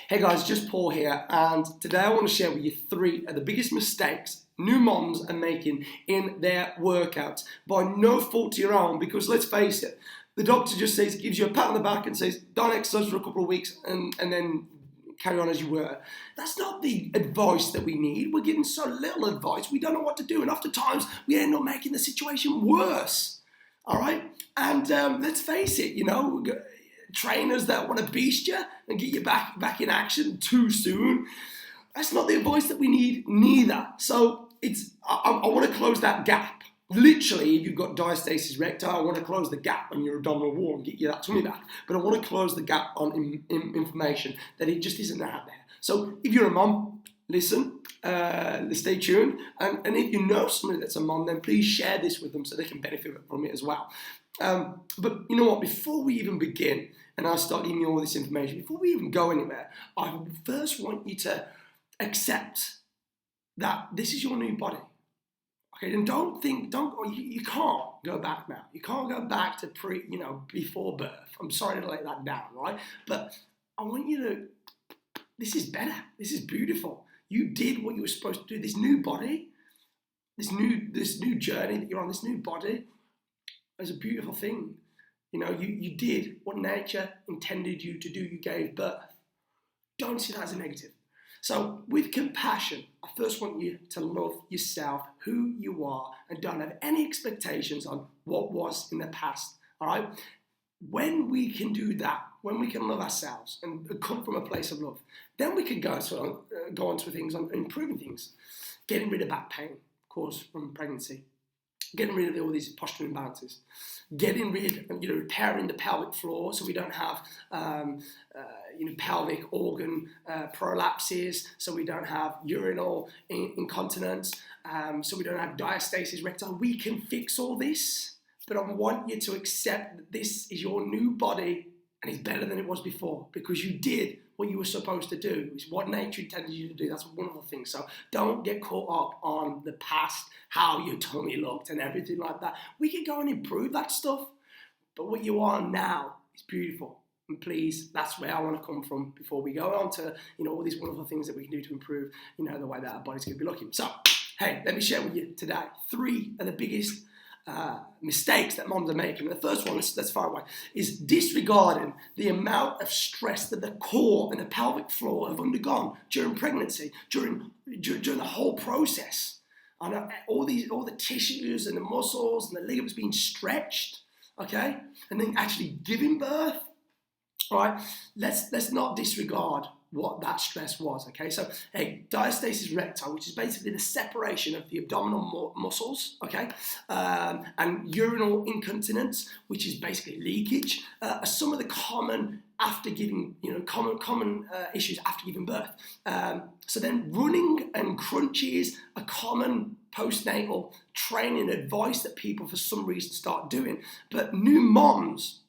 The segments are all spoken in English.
Hey guys, just Paul here, and today I want to share with you three of the biggest mistakes new moms are making in their workouts by no fault to your own, because let's face it, the doctor just gives you a pat on the back and says, don't exercise for a couple of weeks and then carry on as you were. That's not the advice that we need. We're given so little advice, we don't know what to do, and oftentimes we end up making the situation worse. All right? And let's face it, trainers that want to beast you and get you back in action too soon. That's not the advice that we need neither. So I want to close that gap. Literally, if you've got diastasis recti, I want to close the gap on your abdominal wall and get you that tummy back. But I want to close the gap on information that it just isn't out there. So if you're a mom, listen, stay tuned. And if you know somebody that's a mom, then please share this with them so they can benefit from it as well. But you know what, before we even begin, and I'll start giving you all this information, before we even go anywhere, I first want you to accept that this is your new body. Okay, and you can't go back now. You can't go back to before birth. I'm sorry to let that down, right? But I want you to, this is better. This is beautiful. You did what you were supposed to do. This new body, this new journey that you're on, this new body, is a beautiful thing. You did what nature intended you to do. You gave birth. Don't see that as a negative. So with compassion, I first want you to love yourself, who you are, and don't have any expectations on what was in the past. All right? When we can do that, when we can love ourselves and come from a place of love, then we can go on to things on improving things, getting rid of back pain caused from pregnancy, getting rid of all these postural imbalances, getting rid of, repairing the pelvic floor so we don't have, pelvic organ prolapses, so we don't have urinal incontinence, so we don't have diastasis recti. We can fix all this, but I want you to accept that this is your new body and it's better than it was before because you did what you were supposed to do. It's what nature intended you to do. That's a wonderful thing. So don't get caught up on the past, how your tummy looked and everything like that. We can go and improve that stuff, but what you are now is beautiful. And please, that's where I want to come from before we go on to, all these wonderful things that we can do to improve, the way that our body's going to be looking. So, hey, let me share with you today three of the biggest mistakes that moms are making. And the first one, that's far away, is disregarding the amount of stress that the core and the pelvic floor have undergone during pregnancy, during the whole process. All the tissues and the muscles and the ligaments being stretched, okay, and then actually giving birth. All right, let's not disregard what that stress was, okay? So, hey, diastasis recti, which is basically the separation of the abdominal muscles, okay, and urinal incontinence, which is basically leakage, are some of the common issues after giving birth. So then running and crunches are common postnatal training advice that people for some reason start doing. But new moms,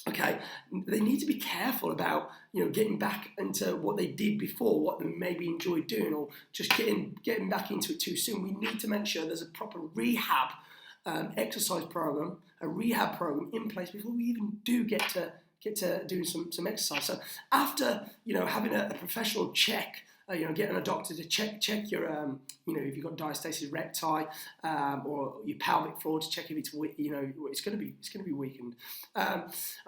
okay, they need to be careful about, getting back into what they did before, what they maybe enjoyed doing, or just getting back into it too soon. We need to make sure there's a proper rehab exercise program, a rehab program in place before we even do get to doing some exercise. So after, having a professional check, getting a doctor to check your, if you've got diastasis recti, or your pelvic floor to check if it's, it's going to be weakened, and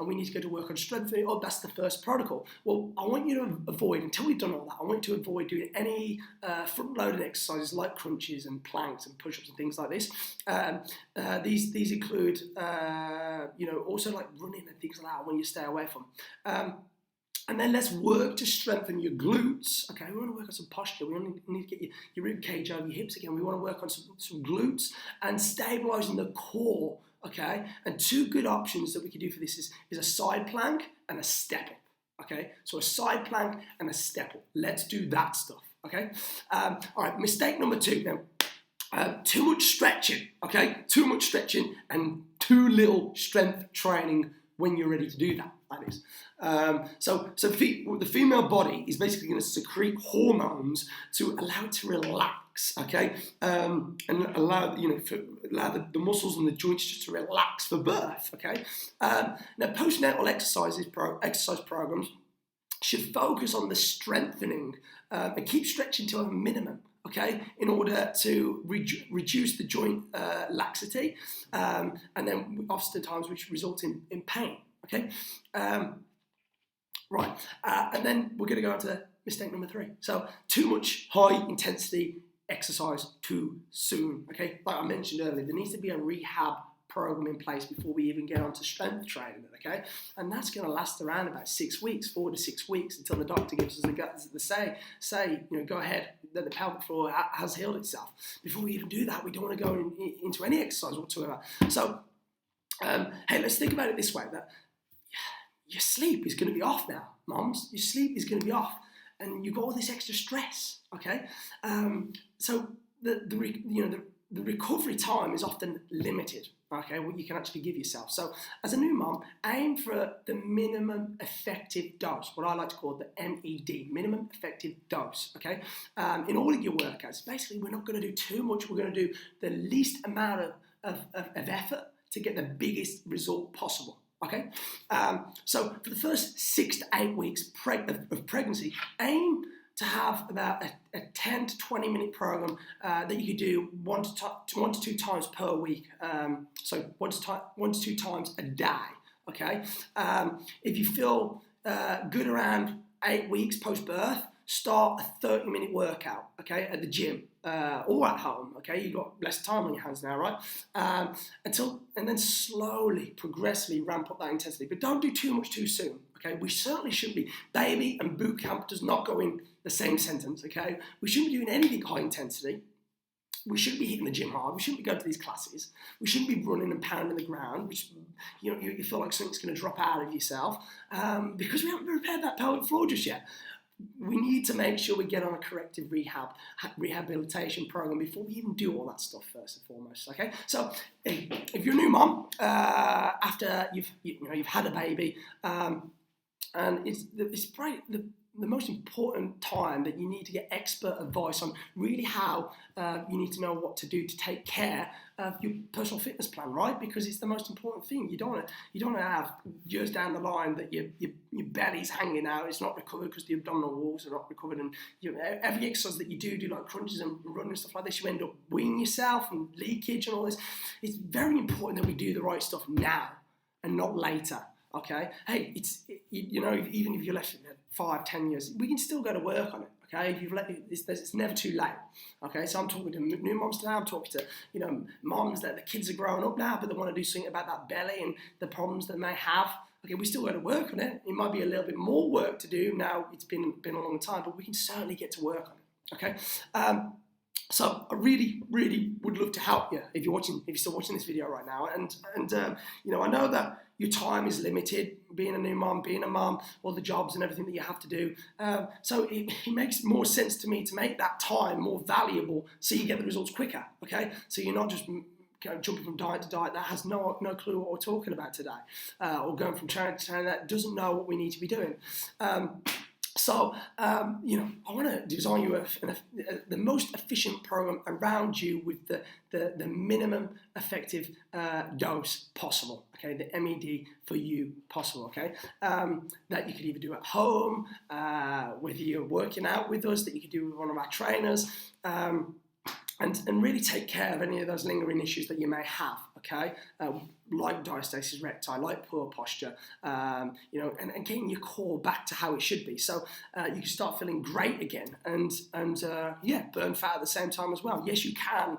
we need to go to work on strengthening. Oh, that's the first protocol. Well, I want you to avoid, until we've done all that, I want you to avoid doing any front-loaded exercises like crunches and planks and push-ups and things like this. These include, also like running and things like that. I want you to stay away from. And then let's work to strengthen your glutes. Okay, we want to work on some posture. We need to get your rib cage over your hips again. We want to work on some glutes and stabilizing the core. Okay, and two good options that we can do for this is a side plank and a step up. Okay, so a side plank and a step up. Let's do that stuff. Okay, all right. Mistake number two now. Too much stretching. Okay, too much stretching and too little strength training when you're ready to do that. That is. So the female body is basically going to secrete hormones to allow it to relax, okay, and allow the muscles and the joints just to relax for birth, okay. Now postnatal exercise programs should focus on the strengthening and keep stretching to a minimum, okay, in order to reduce the joint laxity, and then oftentimes which results in pain, okay. Right, and then we're going to go on to mistake number 3. So too much high intensity exercise too soon, okay. Like I mentioned earlier, there needs to be a rehab program in place before we even get onto strength training, okay? And that's going to last around about 6 weeks, 4 to 6 weeks, until the doctor gives us the say, you know, go ahead, that the pelvic floor has healed itself. Before we even do that, we don't want to go into any exercise whatsoever. So, hey, let's think about it this way, that your sleep is going to be off now, moms. Your sleep is going to be off, and you've got all this extra stress, okay? So the recovery time is often limited, okay, what you can actually give yourself. So as a new mom, aim for the minimum effective dose, what I like to call the MED, minimum effective dose, okay, in all of your workouts. Basically, we're not going to do too much. We're going to do the least amount of effort to get the biggest result possible. Okay, so for the first 6 to 8 weeks of pregnancy, aim to have about a 10 to 20 minute program that you could do one to two times per week. So one to two times a day. Okay, if you feel good around 8 weeks post birth, start a 30-minute workout. Okay, at the gym or at home. Okay, you've got less time on your hands now, right? And then slowly, progressively ramp up that intensity, but don't do too much too soon. Okay, we certainly shouldn't be. Baby and boot camp does not go in the same sentence. Okay, we shouldn't be doing anything high intensity. We shouldn't be hitting the gym hard. We shouldn't be going to these classes. We shouldn't be running and pounding the ground, which you feel like something's going to drop out of yourself because we haven't prepared that pelvic floor just yet. We need to make sure we get on a corrective rehabilitation program before we even do all that stuff first and foremost. Okay, so if you're a new mom after you've had a baby, and it's probably the most important time that you need to get expert advice on really how you need to know what to do to take care of your personal fitness plan, right? Because it's the most important thing. You don't want to have years down the line that your belly's hanging out, it's not recovered because the abdominal walls are not recovered, and every exercise that you do like crunches and running and stuff like this, you end up weeing yourself and leakage and all this. It's very important that we do the right stuff now and not later. Okay, hey, even if you're left 5-10 years, we can still go to work on it. Okay, if you've it's never too late. Okay, so I'm talking to new moms today. I'm talking to moms that the kids are growing up now, but they want to do something about that belly and the problems they may have. Okay, we still got to work on it. It might be a little bit more work to do now. It's been a long time, but we can certainly get to work on it. Okay. So I really, really would love to help you if you're still watching this video right now. And I know that your time is limited, being a new mom, being a mom, all the jobs and everything that you have to do. So it makes more sense to me to make that time more valuable so you get the results quicker, okay? So you're not just jumping from diet to diet that has no clue what we're talking about today, or going from training to training that doesn't know what we need to be doing. So, I want to design you the most efficient program around you with the minimum effective dose possible, okay, the MED for you possible, okay, that you could either do at home, whether you're working out with us, that you could do with one of our trainers, and really take care of any of those lingering issues that you may have, okay? Like diastasis recti, like poor posture, and getting your core back to how it should be. So you can start feeling great again and burn fat at the same time as well. Yes, you can,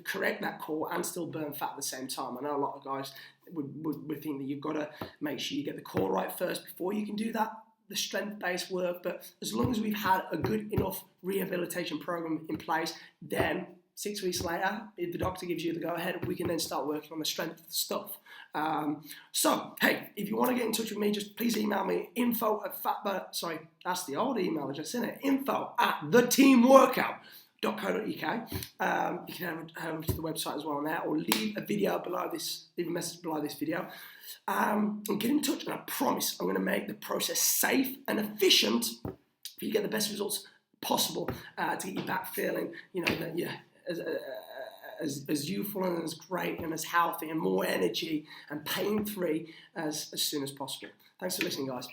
correct that core and still burn fat at the same time. I know a lot of guys would think that you've got to make sure you get the core right first before you can do that, the strength-based work, but as long as we've had a good enough rehabilitation program in place, then 6 weeks later, if the doctor gives you the go-ahead, we can then start working on the strength stuff. So, hey, if you want to get in touch with me, just please email me, that's the old email address, isn't it? info@theteamworkout.co.uk. You can head over to the website as well on there, or leave a message below this video. And get in touch, and I promise I'm going to make the process safe and efficient for you to get the best results possible to get you back feeling, that you're as youthful and as great and as healthy and more energy and pain-free as soon as possible. Thanks for listening, guys.